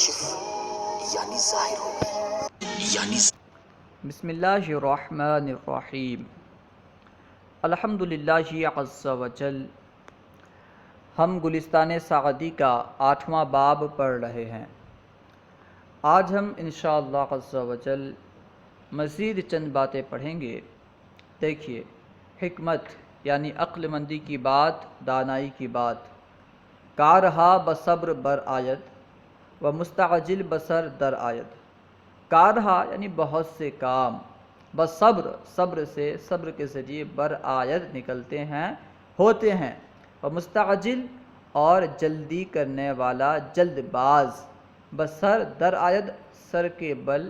کاشف یعنی ظاہر ہو گئی یعنی بسم اللہ الرحمن الرحیم الحمد للہ عز وجل۔ ہم گلستان سعدی کا 8واں باب پڑھ رہے ہیں۔ آج ہم انشاءاللہ عز وجل مزید چند باتیں پڑھیں گے۔ دیکھیے، حکمت یعنی عقل مندی کی بات، دانائی کی بات۔ کارہا بصبر بر آید و مستعجل بسر در آید۔ کارہا یعنی بہت سے کام، بصبر صبر سے، صبر کے ذریعے بر آید نکلتے ہیں، ہوتے ہیں، و مستعجل اور جلدی کرنے والا، جلد باز، بسر در آید سر کے بل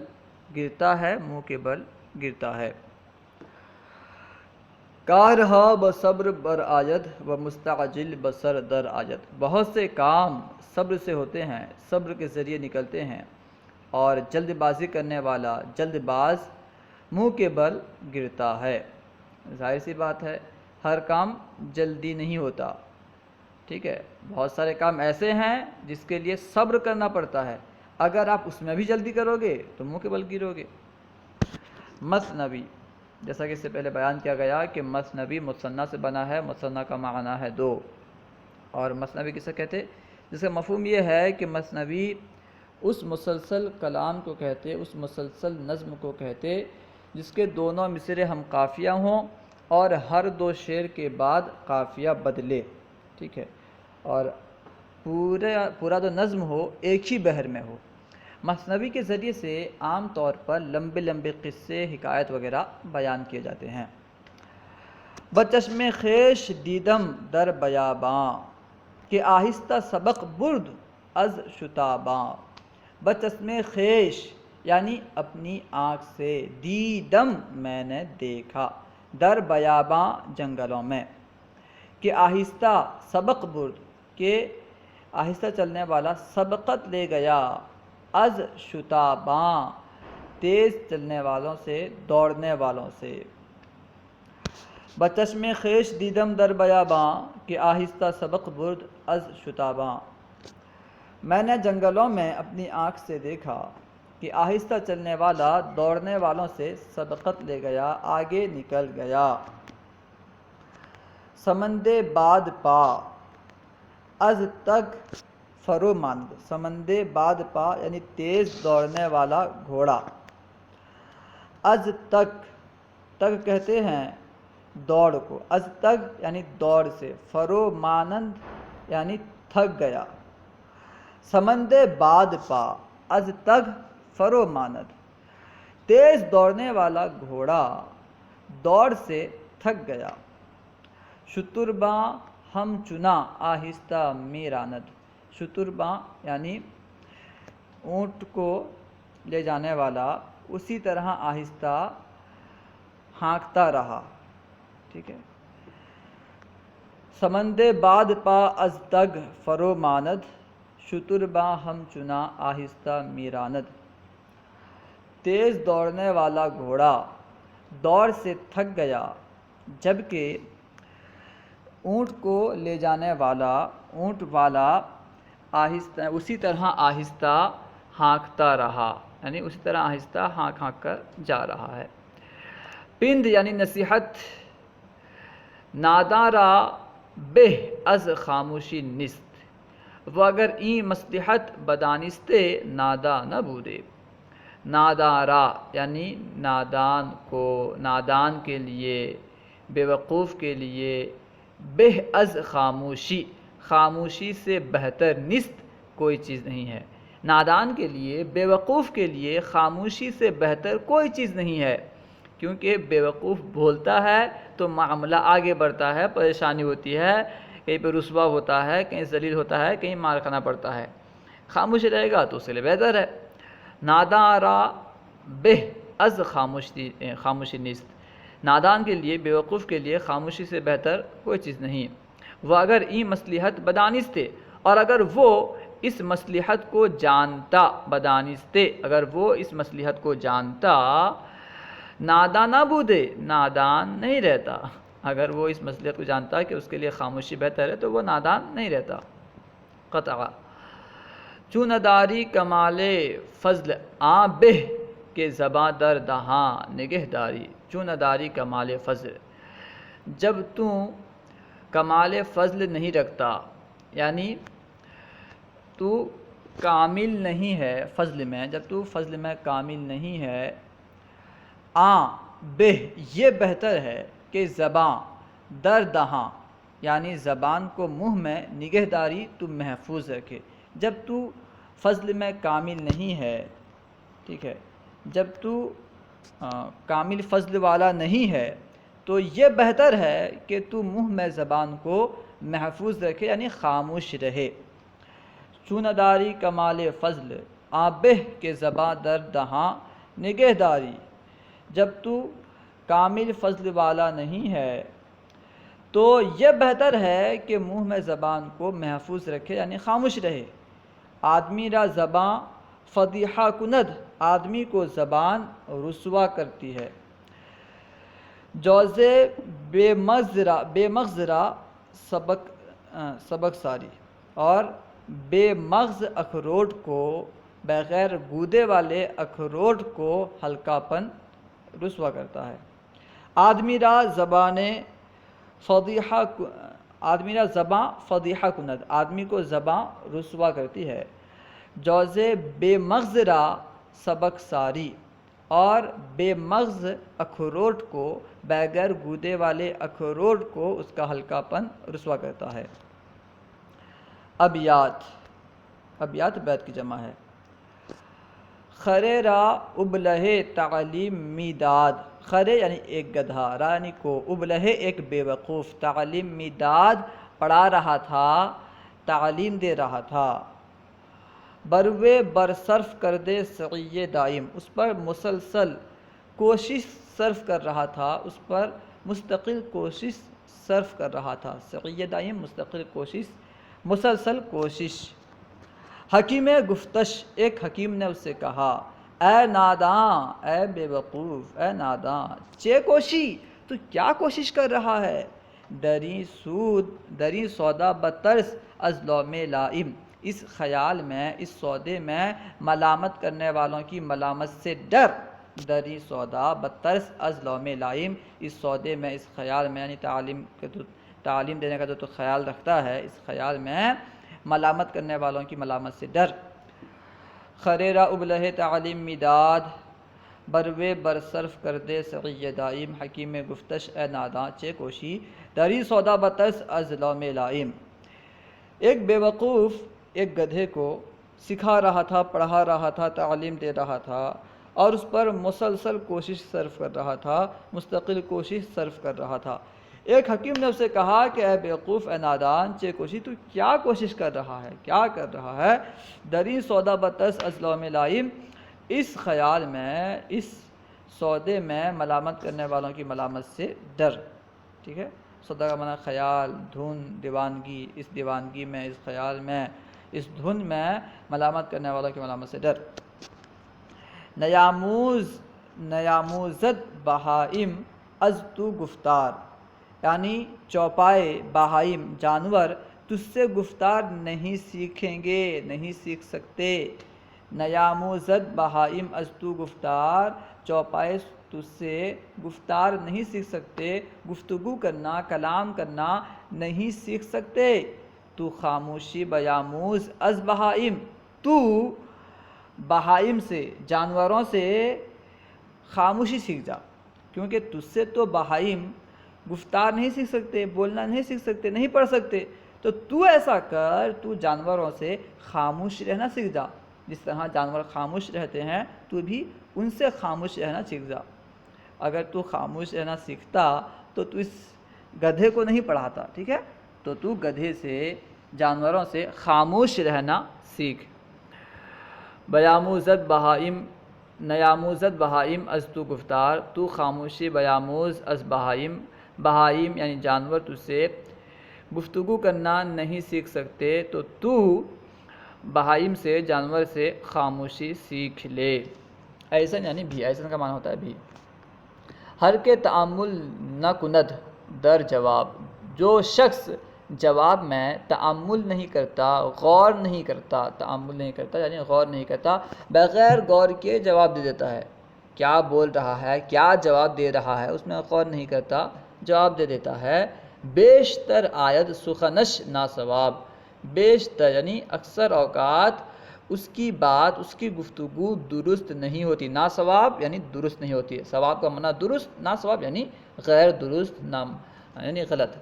گرتا ہے، منہ کے بل گرتا ہے۔ کارہا بصبر بر آید و مستعجل بسر در آید، بہت سے کام صبر سے ہوتے ہیں، صبر کے ذریعے نکلتے ہیں، اور جلد بازی کرنے والا، جلد باز، منہ کے بل گرتا ہے۔ ظاہر سی بات ہے، ہر کام جلدی نہیں ہوتا، ٹھیک ہے۔ بہت سارے کام ایسے ہیں جس کے لیے صبر کرنا پڑتا ہے، اگر آپ اس میں بھی جلدی کرو گے تو منہ کے بل گرو گے۔ مثنوی، جیسا کہ اس سے پہلے بیان کیا گیا کہ مثنوی مثنیٰ سے بنا ہے، مثنیٰ کا معنی ہے دو، اور مثنوی کسے کہتے؟ جس کا مفہوم یہ ہے کہ مثنوی اس مسلسل کلام کو کہتے، اس مسلسل نظم کو کہتے جس کے دونوں مصرے ہم قافیہ ہوں اور ہر دو شعر کے بعد قافیہ بدلے، ٹھیک ہے، اور پورا جو نظم ہو ایک ہی بحر میں ہو۔ مثنوی کے ذریعے سے عام طور پر لمبے لمبے قصے، حکایت وغیرہ بیان کیے جاتے ہیں۔ بچشم خیش دیدم در بیاباں کہ آہستہ سبق برد از شتاباں۔ بچشم خیش یعنی اپنی آنکھ سے، دیدم میں نے دیکھا، در بیاباں جنگلوں میں، کہ آہستہ سبق برد کہ آہستہ چلنے والا، سبقت لے گیا، از شتاباں تیز چلنے والوں سے، دوڑنے والوں سے۔ بچشم خیش دیدم در بیاباں کہ آہستہ سبق برد از شتاباں۔ میں نے جنگلوں میں اپنی آنکھ سے دیکھا کہ آہستہ چلنے والا دوڑنے والوں سے سبقت لے گیا، آگے نکل گیا۔ سمندے باد پا از تگ فرو ماند، سمندے باد پا یعنی تیز دوڑنے والا گھوڑا، از تگ، تگ کہتے ہیں دوڑ کو، از تگ یعنی دوڑ سے، فرو مانند یعنی تھک گیا۔ سمندے باد پا از تگ فرو ماند، تیز دوڑنے والا گھوڑا دوڑ سے تھک گیا۔ شترباں ہم چنا آہستہ می راند، شترباں یعنی اونٹ کو لے جانے والا، اسی طرح آہستہ ہانکتا رہا، ٹھیک ہے۔ سمندے باد پا از تگ فرو ماند، شترباں ہم چنا آہستہ می راند۔ تیز دوڑنے والا گھوڑا دوڑ سے تھک گیا، جبکہ اونٹ کو لے جانے والا، اونٹ والا آہستہ، اسی طرح آہستہ ہانکتا رہا، یعنی اسی طرح آہستہ ہانک ہانک کر جا رہا ہے۔ پند یعنی نصیحت، ناداں را بہ از خاموشی نیست و اگر این مصلحت بدانستے ناداں نہ بودے۔ ناداں را یعنی نادان کو، نادان کے لیے، بیوقوف کے لیے، بہ از خاموشی، خاموشی سے بہتر، نیست کوئی چیز نہیں ہے، نادان کے لیے، بیوقوف کے لیے خاموشی سے بہتر کوئی چیز نہیں ہے، کیونکہ بیوقوف بولتا ہے تو معاملہ آگے بڑھتا ہے، پریشانی ہوتی ہے، کہیں پہ رسوا ہوتا ہے، کہیں ذلیل ہوتا ہے، کہیں مار کھانا پڑتا ہے۔ خاموش رہے گا تو اس کے لیے بہتر ہے۔ ناداں را بہ از خاموشی نیست، نادان کے لیے، بیوقوف کے لیے خاموشی سے بہتر کوئی چیز نہیں۔ وہ اگر این مصلحت بدانستے، اور اگر وہ اس مصلحت کو جانتا، بدانستے اگر وہ اس مصلحت کو جانتا، ناداں نہ بودے، نادان نہیں رہتا، اگر وہ اس مصلحت کو جانتا کہ اس کے لیے خاموشی بہتر ہے تو وہ نادان نہیں رہتا۔ قطع چون نداری کمال فضل آں بہ کہ زباں در دہاں نگہداری، چون نداری کمال فضل، جب تو کمال فضل نہیں رکھتا، یعنی تو کامل نہیں ہے فضل میں، جب تو فضل میں کامل نہیں ہے، آں بہ یہ بہتر ہے کہ زباں در دہاں یعنی زبان کو منہ میں نگہداری تو محفوظ رکھے، جب تو فضل میں کامل نہیں ہے، ٹھیک ہے، جب تو کامل فضل والا نہیں ہے تو یہ بہتر ہے کہ تو منہ میں زبان کو محفوظ رکھے یعنی خاموش رہے۔ چونداری کمال فضل آں بہ کہ زباں در دہاں نگہداری، جب تو کامل فضل والا نہیں ہے تو یہ بہتر ہے کہ منہ میں زبان کو محفوظ رکھے یعنی خاموش رہے۔ آدمی را زباں فضیحہ کند، آدمی کو زبان رسوا کرتی ہے۔ جوزے بے مغز را سبق ساری، اور بے مغز اخروٹ کو، بغیر گودے والے اخروٹ کو ہلکا پن رسوا کرتا ہے۔ آدمی را زباں فضیحہ کند، آدمی کو زباں رسوا کرتی ہے۔ جوزے بے مغز را سبق ساری، اور بے مغز اخروٹ کو، بغیر گودے والے اخروٹ کو اس کا ہلکا پن رسوا کرتا ہے۔ ابیات بیت کی جمع ہے۔ خرے را ابلہے تعلیم می داد، خرے یعنی ایک گدھا، را یعنی کو، ابلہے ایک بے وقوف، تعلیم می داد پڑھا رہا تھا، تعلیم دے رہا تھا۔ بروے برصرف کر دے سعی دائم، اس پر مسلسل کوشش صرف کر رہا تھا، اس پر مستقل کوشش صرف کر رہا تھا۔ سعی دائم مستقل کوشش، مسلسل کوشش۔ حکیم گفتش، ایک حکیم نے اس سے کہا، اے ناداں، اے بے وقوف، اے ناداں، چے کوشی، تو کیا کوشش کر رہا ہے؟ دری سودا بترس از لوم لائم، اس خیال میں، اس سودے میں ملامت کرنے والوں کی ملامت سے ڈر۔ دری سودا بترس از لوم لائم، اس سودے میں، اس خیال میں، یعنی تعلیم دینے کا جو تو خیال رکھتا ہے، اس خیال میں ملامت کرنے والوں کی ملامت سے ڈر۔ خرے را ابلہ تعلیم میداد، بروے برصرف کر دے سعی دائم، حکیم گفتش اے ناداں چے کوشی، دری سودا بترس از لوم لائم۔ ایک بے وقوف ایک گدھے کو سکھا رہا تھا، پڑھا رہا تھا، تعلیم دے رہا تھا، اور اس پر مسلسل کوشش صرف کر رہا تھا، مستقل کوشش صرف کر رہا تھا۔ ایک حکیم نے اسے کہا کہ اے بیوقوف، اے نادان، چے کوشی، تو کیا کوشش کر رہا ہے، کیا کر رہا ہے؟ دری سودا بترس از لوم لائم، اس خیال میں، اس سودے میں ملامت کرنے والوں کی ملامت سے ڈر۔ ٹھیک ہے، سودا کا معنی خیال، دھن، دیوانگی، اس دیوانگی میں، اس خیال میں، اس دھن میں ملامت کرنے والوں کی ملامت سے ڈر۔ نیاموزد بہائم از تو گفتار، یعنی چوپائے بہائم جانور تجھ سے گفتار نہیں سیکھیں گے، نہیں سیکھ سکتے۔ نیاموزد بہائم از تو گفتار، چوپائے تجھ سے گفتار نہیں سیکھ سکتے، گفتگو کرنا، کلام کرنا نہیں سیکھ سکتے۔ تو خاموشی بیاموز از بہائم، تو بہائم سے، جانوروں سے خاموشی سیکھ جا، کیونکہ تجھ سے تو بہائم گفتار نہیں سیکھ سکتے، بولنا نہیں سیکھ سکتے، نہیں پڑھ سکتے، تو ایسا کر، تو جانوروں سے خاموش رہنا سیکھ جا، جس طرح جانور خاموش رہتے ہیں تو بھی ان سے خاموش رہنا سیکھ جا۔ اگر تو خاموش رہنا سیکھتا تو اس گدھے کو نہیں پڑھاتا، ٹھیک ہے، تو گدھے سے، جانوروں سے خاموش رہنا سیکھ۔ بیاموزد بہائم، نیاموزد بہائم از تو گفتار، تو خاموشی بیاموز از بہائم، بہائم یعنی جانور تجھ سے گفتگو کرنا نہیں سیکھ سکتے، تو بہائم سے، جانور سے خاموشی سیکھ لے۔ ایسن یعنی بھی، ایسن کا معنی ہوتا ہے بھی۔ ہر کے تأمل نہ کند در جواب، جو شخص جواب میں تأمل نہیں کرتا، غور نہیں کرتا، تأمل نہیں کرتا یعنی غور نہیں کرتا، بغیر غور کے جواب دے دیتا ہے، کیا بول رہا ہے، کیا جواب دے رہا ہے، اس میں غور نہیں کرتا، جواب دے دیتا ہے۔ بیشتر آیت سخنش ناصواب، بیشتر یعنی اکثر اوقات اس کی بات، اس کی گفتگو درست نہیں ہوتی، ناصواب یعنی درست نہیں ہوتی، ثواب کا معنی درست، ناصواب یعنی غیر درست، یعنی غلط۔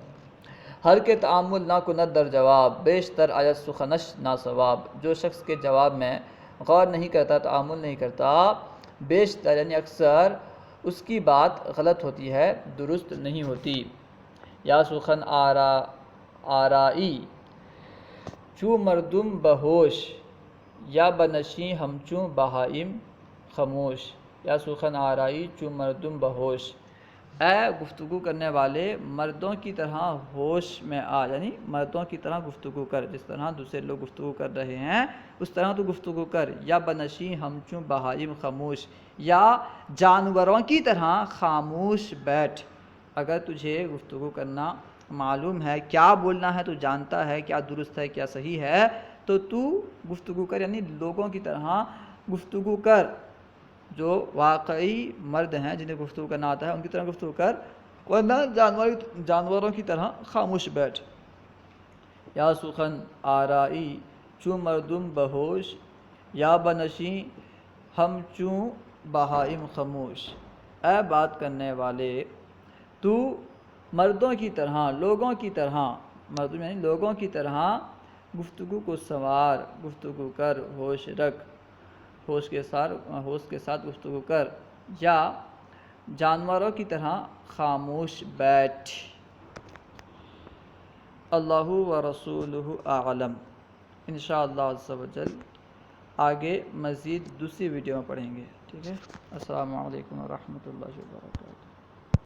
ہر کے تعامل نہ کند در جواب، بیشتر آیت سخنش ناصواب، جو شخص کے جواب میں غور نہیں کرتا، تعامل نہیں کرتا، بیشتر یعنی اکثر اس کی بات غلط ہوتی ہے، درست نہیں ہوتی۔ یا سخن آرائی چوں مردم بہوش، یا بنشیں ہمچوں بہائم خاموش، یا سخن آرائی چوں مردم بہوش، اے گفتگو کرنے والے مردوں کی طرح ہوش میں آ، یعنی مردوں کی طرح گفتگو کر، جس طرح دوسرے لوگ گفتگو کر رہے ہیں اس طرح تو گفتگو کر۔ یا بنشیں ہمچوں بہائم خاموش، یا جانوروں کی طرح خاموش بیٹھ، اگر تجھے گفتگو کرنا معلوم ہے، کیا بولنا ہے تو جانتا ہے، کیا درست ہے کیا صحیح ہے، تو گفتگو کر، یعنی لوگوں کی طرح گفتگو کر، جو واقعی مرد ہیں جنہیں گفتگو کرنا آتا ہے ان کی طرح گفتگو کر، ورنہ جانوروں کی طرح خاموش بیٹھ۔ یا سخن آرائی چوں مردم بہوش، یا بنشیں ہم چوں بہائم خاموش، اے بات کرنے والے تو مردوں کی طرح، لوگوں کی طرح، مردوں یعنی لوگوں کی طرح گفتگو کو سنوار، گفتگو کر، ہوش رکھ، ہوش کے ساتھ گفتگو کر، یا جانوروں کی طرح خاموش بیٹھ۔ اللہ و رسولہ اعلم۔ انشاءاللہ عز و جل آگے مزید دوسری ویڈیو میں پڑھیں گے، ٹھیک ہے۔ السلام علیکم ورحمۃ اللہ وبرکاتہ۔